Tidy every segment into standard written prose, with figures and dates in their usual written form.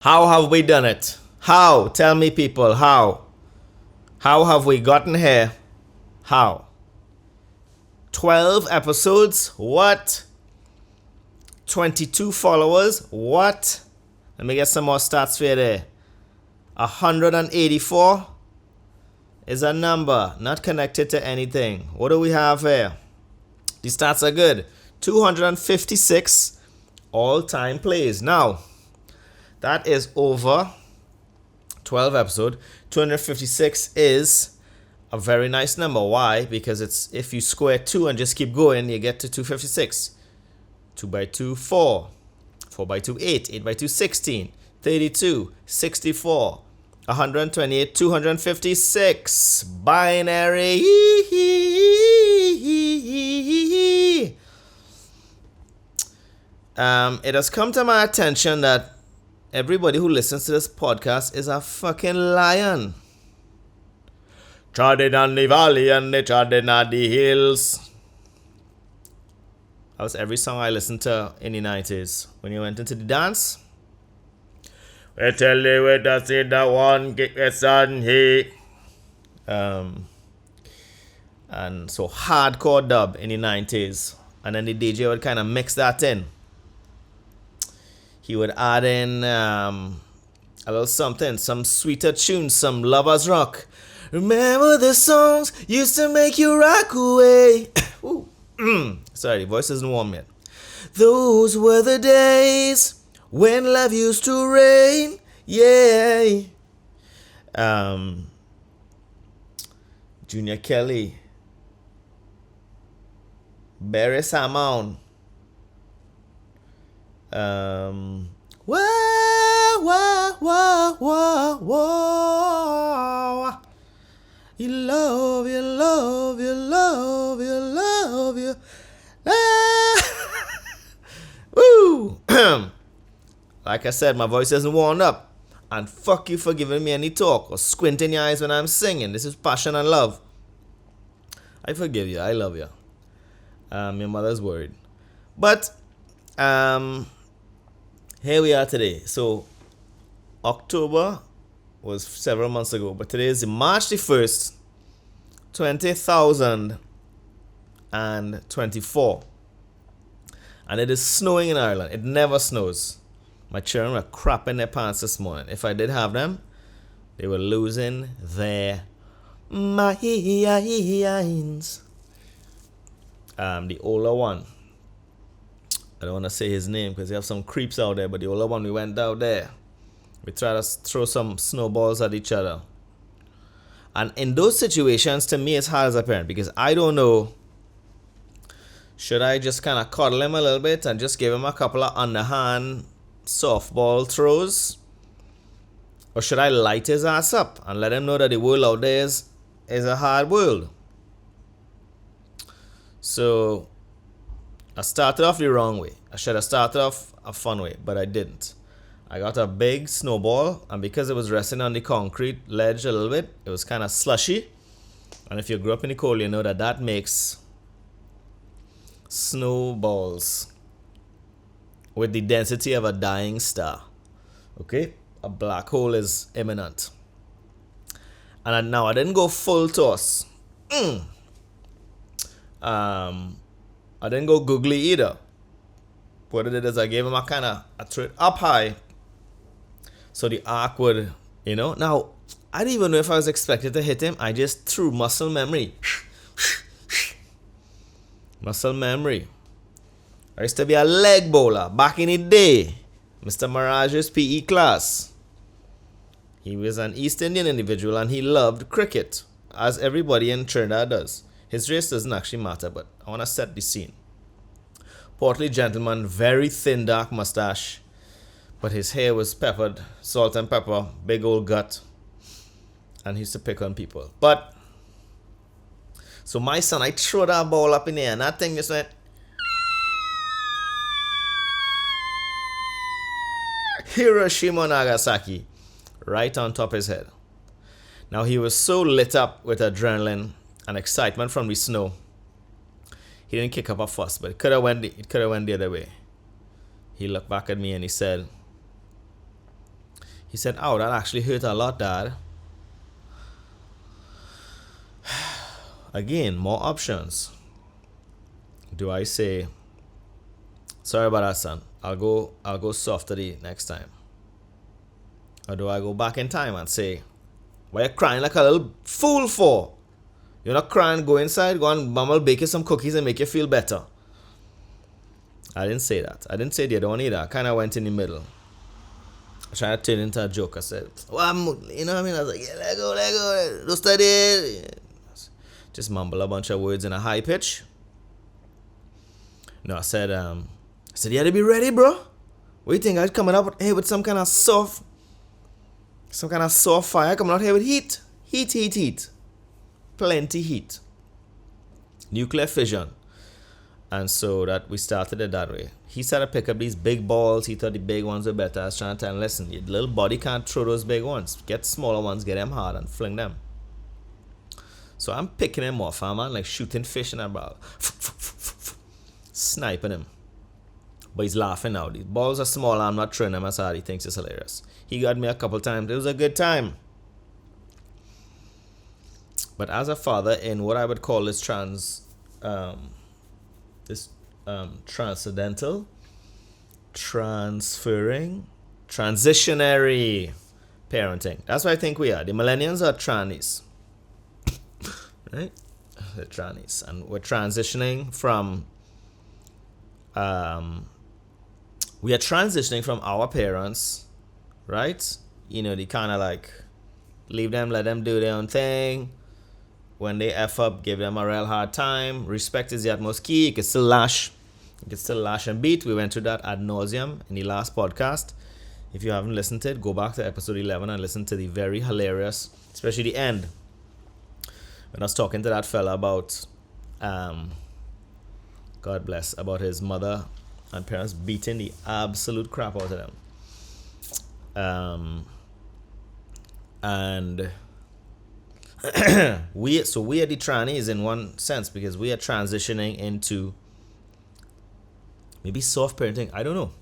How have we done it? How? Tell me, people, how? How have we gotten here? How? 12 episodes? What? 22 followers? What? Let me get some more stats for you there. 184 is a number not connected to anything. What do we have here? These stats are good. 256 all-time plays. Now, that is over 12 episodes. 256 is a very nice number. Why? Because it's if you square 2 and just keep going, you get to 256. 2 by 2, 4. 4 by 2, 8. 8 by 2, 16. 32. 64. 128. 256. Binary. It has come to my attention that everybody who listens to this podcast is a fucking lion. Trodden on the valley and they trodden on the hills. That was every song I listened to in the 90s. When you went into the dance, we tell you we just see the one kick the sun here. And so hardcore dub in the 90s. And then the DJ would kind of mix that in. He would add in a little something, some sweeter tunes, some lovers rock. Remember the songs used to make you rock away. Sorry, the voice isn't warm yet. Those were the days when love used to rain. Yeah. Junior Kelly. Barry Salmon. Whoa, whoa, whoa, whoa, whoa. You love, you love, you love, you love, you. Woo! Like I said, my voice isn't warmed up. And fuck you for giving me any talk or squinting your eyes when I'm singing. This is passion and love. I forgive you. I love you. Your mother's worried. But, here we are today. So, October was several months ago, but today is March the 1st, 2024. And it is snowing in Ireland. It never snows. My children were crapping their pants this morning. If I did have them, they were losing their minds. The older one, I don't want to say his name because they have some creeps out there, but the older one, we went out there. We tried to throw some snowballs at each other. And in those situations, to me, it's hard as a parent because I don't know, should I just kind of cuddle him a little bit and just give him a couple of underhand softball throws? Or should I light his ass up and let him know that the world out there is a hard world? So I started off the wrong way. I should have started off a fun way, but I didn't. I got a big snowball, and because it was resting on the concrete ledge a little bit, it was kind of slushy. And if you grew up in the cold, you know that makes snowballs with the density of a dying star. Okay? A black hole is imminent. And now I didn't go full toss. I didn't go googly either. What I did is I gave him I threw it up high so the arc would, Now, I didn't even know if I was expected to hit him. I just threw muscle memory. Muscle memory. I used to be a leg bowler back in the day. Mr. Mirage's PE class. He was an East Indian individual and he loved cricket, as everybody in Trinidad does. His race doesn't actually matter, but I want to set the scene. Portly gentleman, very thin dark mustache, but his hair was peppered, salt and pepper, big old gut, and he used to pick on people. But, so my son, I threw that ball up in the air, and that thing just went, Hiroshima, Nagasaki, right on top of his head. Now he was so lit up with adrenaline and excitement from the snow. He didn't kick up a fuss, but it could have went the other way. He looked back at me and he said, He said, "Oh, that actually hurt a lot, Dad." Again, more options. Do I say, "Sorry about that, son. I'll go softer the next time"? Or do I go back in time and say, "Why you crying like a little fool for? You're not crying, go inside, go and mama will bake you some cookies and make you feel better"? I didn't say that. I didn't say the other one either. I kind of went in the middle. I tried to turn it into a joke. I said, "Well, you know what I mean?" I was like, "Yeah, let go, don't study it." Just mumble a bunch of words in a high pitch. No, I said, "You had to be ready, bro. What do you think? I was coming up here with some kind of soft fire, coming out here with heat. Heat. Plenty heat. Nuclear fission." And so that we started it that way. He started to pick up these big balls. He thought the big ones were better. I was trying to tell him, "Listen, your little body can't throw those big ones. Get smaller ones, get them hard and fling them." So I'm picking him off, man, like shooting fish in a barrel. Sniping him. But he's laughing now. The balls are small. I'm not throwing them as hard. He thinks it's hilarious. He got me a couple times. It was a good time. But as a father in what I would call this transcendental, transferring, transitionary parenting. That's what I think we are. The millennials are trannies. Right? The trannies. And we're transitioning from our parents, right? You know, they kind of like leave them, let them do their own thing. When they F up, give them a real hard time. Respect is the utmost key. You can still lash. And beat. We went through that ad nauseum in the last podcast. If you haven't listened to it, go back to episode 11 and listen to the very hilarious, especially the end, when I was talking to that fella about, God bless, about his mother and parents beating the absolute crap out of them. And we are the trannies in one sense, because we are transitioning into maybe soft parenting. I don't know,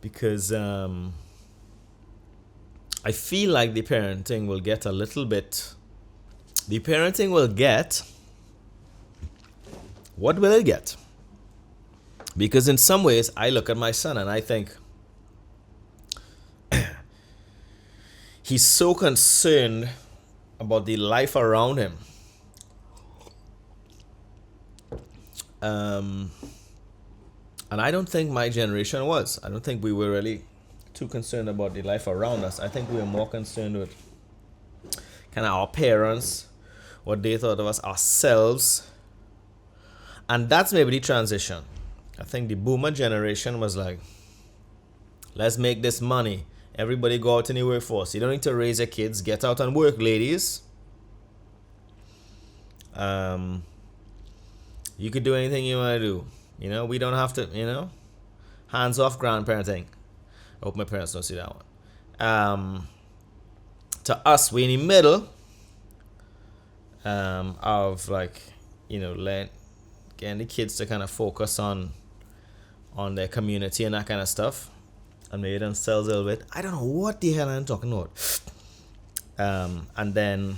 because I feel like the parenting will get what will it get? Because in some ways I look at my son and I think he's so concerned about the life around him. And I don't think my generation was. I don't think we were really too concerned about the life around us. I think we were more concerned with kind of our parents, what they thought of us, ourselves. And that's maybe the transition. I think the boomer generation was like, let's make this money. Everybody go out in the workforce. You don't need to raise your kids. Get out and work, ladies. You could do anything you want to do. You know, we don't have to, hands off grandparenting. I hope my parents don't see that one. To us, we're in the middle of like, getting the kids to kind of focus on their community and that kind of stuff. And maybe themselves a little bit. I don't know what the hell I'm talking about. And then,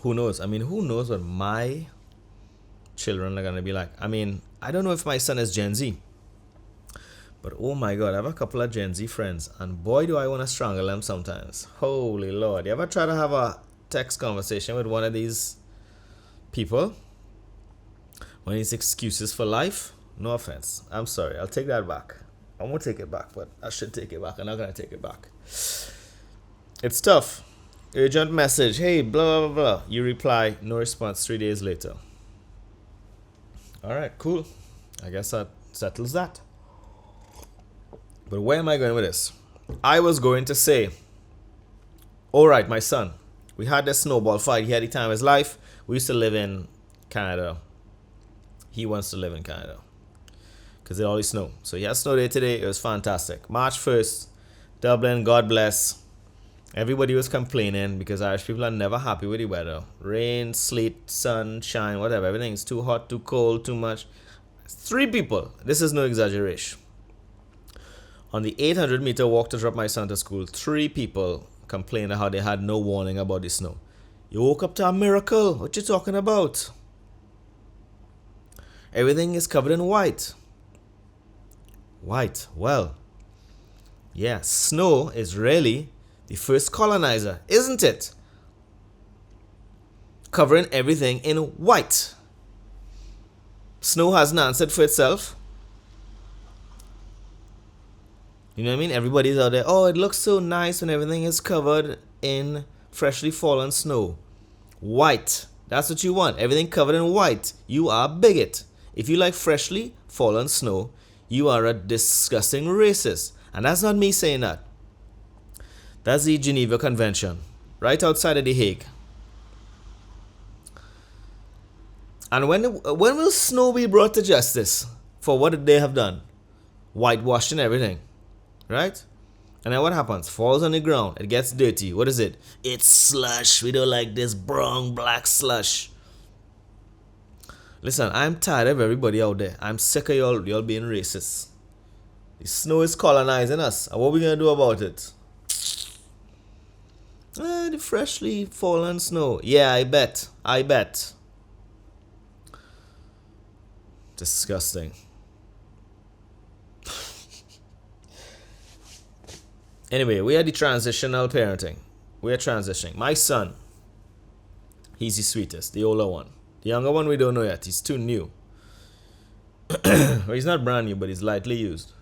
who knows? I mean, who knows what my children are going to be like? I mean, I don't know if my son is Gen Z. But oh my God, I have a couple of Gen Z friends. And boy, do I want to strangle them sometimes. Holy Lord. You ever try to have a text conversation with one of these people? One of these excuses for life? No offense. I'm sorry. I'll take that back. I won't take it back, but I should take it back. I'm not going to take it back. It's tough. Urgent message. Hey, blah, blah, blah. You reply. No response 3 days later. All right, cool. I guess that settles that. But where am I going with this? I was going to say, all right, my son, we had this snowball fight. He had the time of his life. We used to live in Canada. He wants to live in Canada because it always snow. So he had snow day today. It was fantastic. March 1st, Dublin, God bless. Everybody was complaining because Irish people are never happy with the weather. Rain, sleet, sun, shine, whatever. Everything's too hot, too cold, too much. 3 people. This is no exaggeration. On the 800-meter walk to drop my son to school, 3 people complained how they had no warning about the snow. You woke up to a miracle. What you talking about? Everything is covered in white. White. Well, yeah, snow is really the first colonizer, isn't it? Covering everything in white. Snow hasn't answered for itself. You know what I mean? Everybody's out there, oh, it looks so nice when everything is covered in freshly fallen snow. White. That's what you want. Everything covered in white. You are a bigot. If you like freshly fallen snow, you are a disgusting racist. And that's not me saying that. That's the Geneva Convention, right outside of The Hague. And when will snow be brought to justice for what they have done? Whitewashing everything. Right? And then what happens? Falls on the ground. It gets dirty. What is it? It's slush. We don't like this brown, black slush. Listen, I'm tired of everybody out there. I'm sick of y'all being racist. The snow is colonizing us. And what are we going to do about it? The freshly fallen snow. Yeah, I bet. Disgusting. Anyway, we are the transitional parenting. We are transitioning. My son, he's the sweetest, the older one. The younger one we don't know yet. He's too new. Well, he's not brand new, but he's lightly used.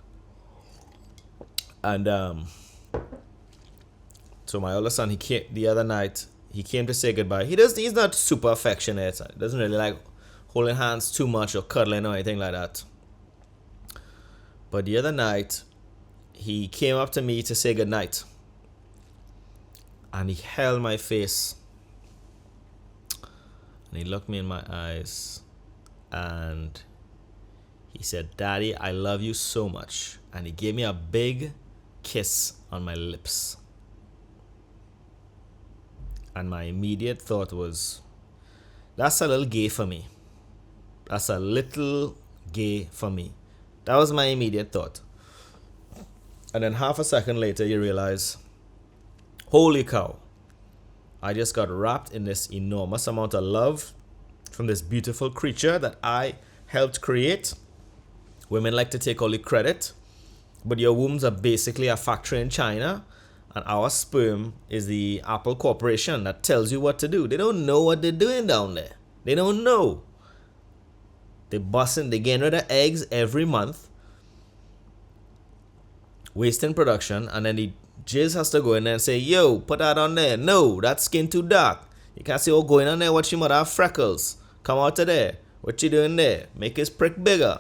And so my older son, he came the other night. He came to say goodbye. He's not super affectionate. He doesn't really like holding hands too much or cuddling or anything like that. But the other night, he came up to me to say goodnight. And he held my face. And he looked me in my eyes. And he said, Daddy, I love you so much. And he gave me a big kiss on my lips. And my immediate thought was, that's a little gay for me. That's a little gay for me. That was my immediate thought. And then half a second later, you realize, holy cow, I just got wrapped in this enormous amount of love from this beautiful creature that I helped create. Women like to take all the credit, but your wombs are basically a factory in China, and our sperm is the Apple Corporation that tells you what to do. They don't know what they're doing down there. They don't know. They getting rid of eggs every month, wasting production, and then the jizz has to go in there and say, yo, put that on there. No, that skin too dark. You can't say, oh, going on there, watch your mother have freckles. Come out of there. What you doing there? Make his prick bigger.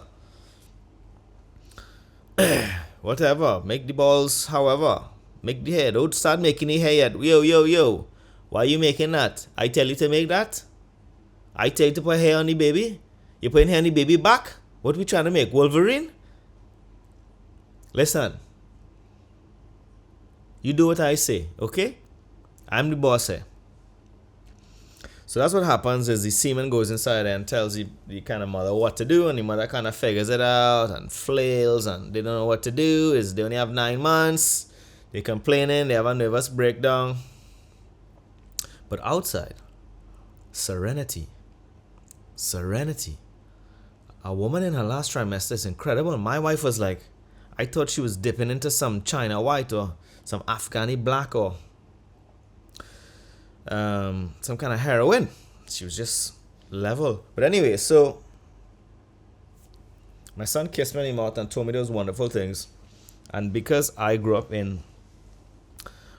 Whatever. Make the balls however. Make the hair. Don't start making the hair yet. Yo. Why are you making that? I tell you to make that? I tell you to put hair on the baby? You putting hair on the baby back? What we trying to make? Wolverine? Listen. You do what I say, okay? I'm the boss here. So that's what happens is the semen goes inside there and tells the kind of mother what to do, and the mother kind of figures it out and flails, and they don't know what to do. They only have 9 months. They're complaining. They have a nervous breakdown. But outside, serenity. A woman in her last trimester is incredible. My wife was like, I thought she was dipping into some China white or some Afghani black or some kind of heroin. She was just level. But anyway, so my son kissed me in the mouth and told me those wonderful things. And because I grew up in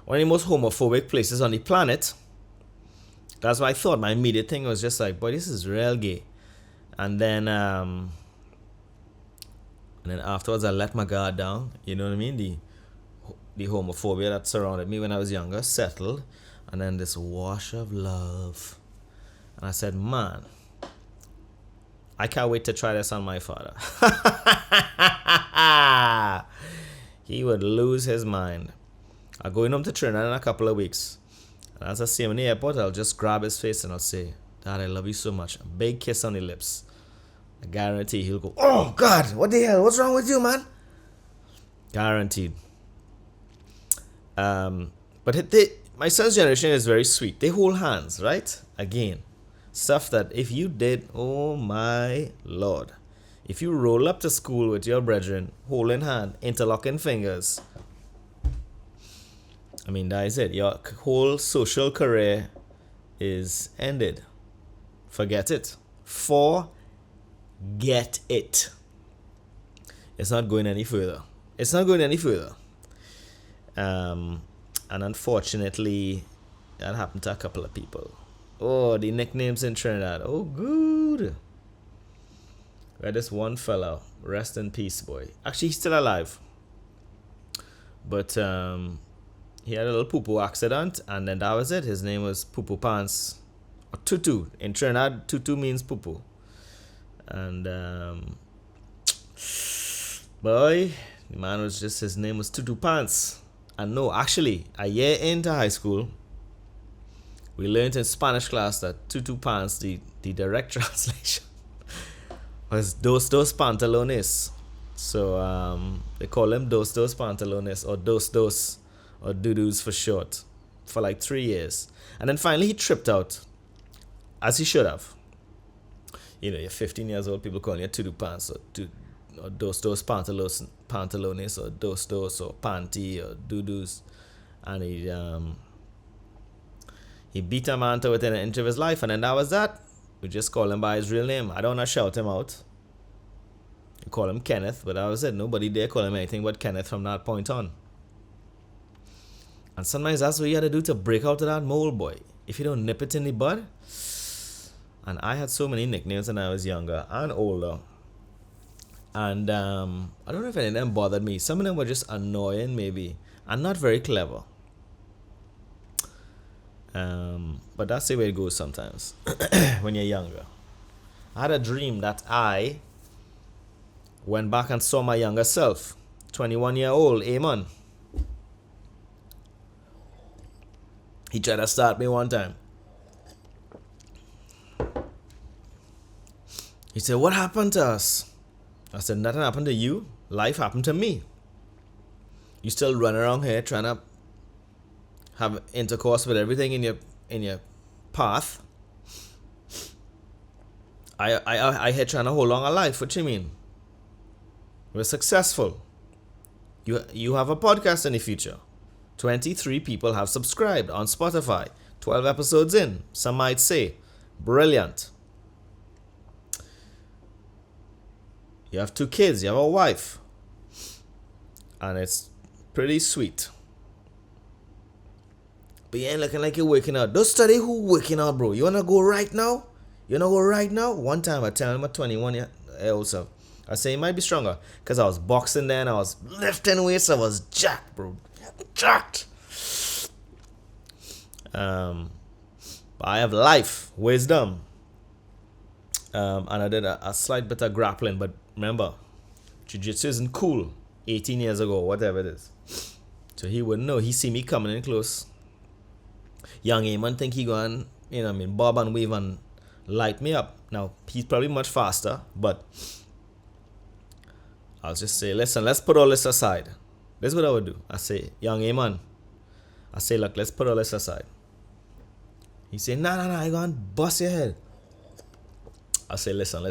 one of the most homophobic places on the planet, that's what I thought. My immediate thing was just like, boy, this is real gay. And then afterwards I let my guard down. You know what I mean? The homophobia that surrounded me when I was younger settled. And then this wash of love. And I said, man, I can't wait to try this on my father. He would lose his mind. I'm going home to Trinidad in a couple of weeks. And as I see him in the airport, I'll just grab his face and I'll say, Dad, I love you so much. A big kiss on the lips. I guarantee he'll go, oh, God, what the hell? What's wrong with you, man? Guaranteed. But my son's generation is very sweet. They hold hands, right? Again, stuff that if you did, oh my lord. If you roll up to school with your brethren, holding hand, interlocking fingers, I mean, that is it. Your whole social career is ended. Forget it. Forget it. It's not going any further. It's not going any further. And unfortunately, that happened to a couple of people. Oh, the nicknames in Trinidad. Oh, good. We had this one fellow, rest in peace, boy. Actually, he's still alive. But he had a little poo-poo accident, and then that was it. His name was Poo-Poo Pants. Or Tutu. In Trinidad, Tutu means poo-poo. And, boy, the man was just, his name was Tutu Pants. And no, actually, a year into high school, we learned in Spanish class that Tutu Pants, the direct translation, was dos pantalones. So they call them dos pantalones, or dos, or doo-doos for short, for like 3 years. And then finally he tripped out, as he should have. You know, you're 15 years old, people calling you Tutu Pants, or dos pantalones, or dos, or panty, or doo-doos. And he beat a man to within an inch of his life, and then that was that. We just call him by his real name. I don't want to shout him out. We call him Kenneth, but that was it. Nobody dare call him anything but Kenneth from that point on. And sometimes that's what you got to do to break out of that mold, boy. If you don't nip it in the bud. And I had so many nicknames when I was younger and older. And I don't know if any of them bothered me. Some of them were just annoying, maybe, and not very clever. But that's the way it goes sometimes when you're younger. I had a dream that I went back and saw my younger self, 21-year-old Eamon. He tried to start me one time. He said, "What happened to us?" I said, "Nothing happened to you. Life happened to me. You still run around here trying to have intercourse with everything in your path. I here trying to hold on a life. What you mean? We're successful. You have a podcast in the future. 23 people have subscribed on Spotify. 12 episodes in. Some might say, brilliant. You have 2 kids. You have a wife. And it's pretty sweet. But you ain't looking like you're working out. Don't study who working out, bro. You wanna go right now? One time I tell my 21-year-old self, I say it might be stronger. Because I was boxing then, I was lifting weights, I was jacked, bro. Jacked. But I have life, wisdom. And I did a slight bit of grappling, but remember, jiu-jitsu isn't cool 18 years ago, whatever it is. So he wouldn't know. He see me coming in close. Young Eamon think he going, bob and weave and light me up. Now, he's probably much faster, but I'll just say, listen, let's put all this aside. This is what I would do. I say, young Eamon, I say, look, let's put all this aside. He say, nah, you going to bust your head. I say, listen.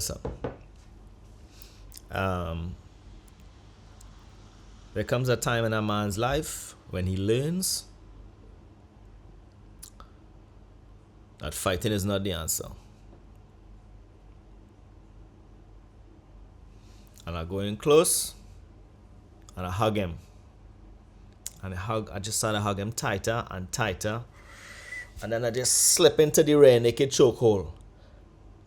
There comes a time in a man's life when he learns that fighting is not the answer. And I go in close and I hug him. And I just started to hug him tighter and tighter. And then I just slip into the rear naked chokehold.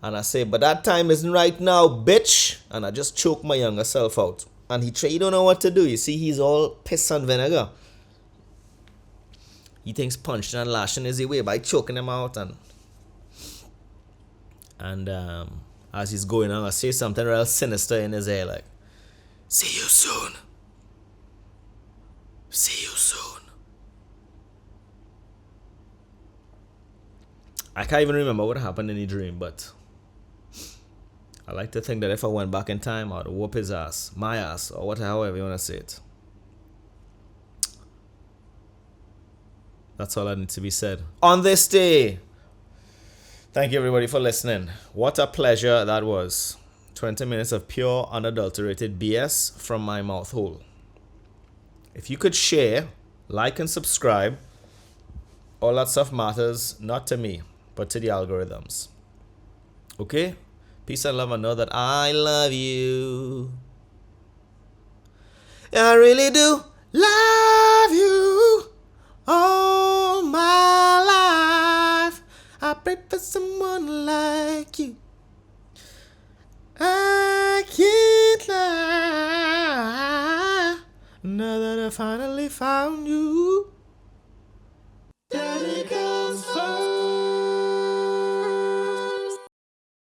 And I say, but that time isn't right now, bitch. And I just choke my younger self out. And he don't know what to do. You see, he's all piss and vinegar. He thinks punching and lashing is the way by choking him out. And as he's going on, I say something real sinister in his ear, like, see you soon. See you soon. I can't even remember what happened in the dream, but I like to think that if I went back in time, I would whoop his ass, my ass, or however you want to say it. That's all that needs to be said. On this day, thank you everybody for listening. What a pleasure that was. 20 minutes of pure, unadulterated BS from my mouth hole. If you could share, like, and subscribe, all that stuff matters not to me, but to the algorithms. Okay? Peace and love, and know that I love you. I really do love you all my life. I prayed for someone like you. I can't lie now that I finally found you.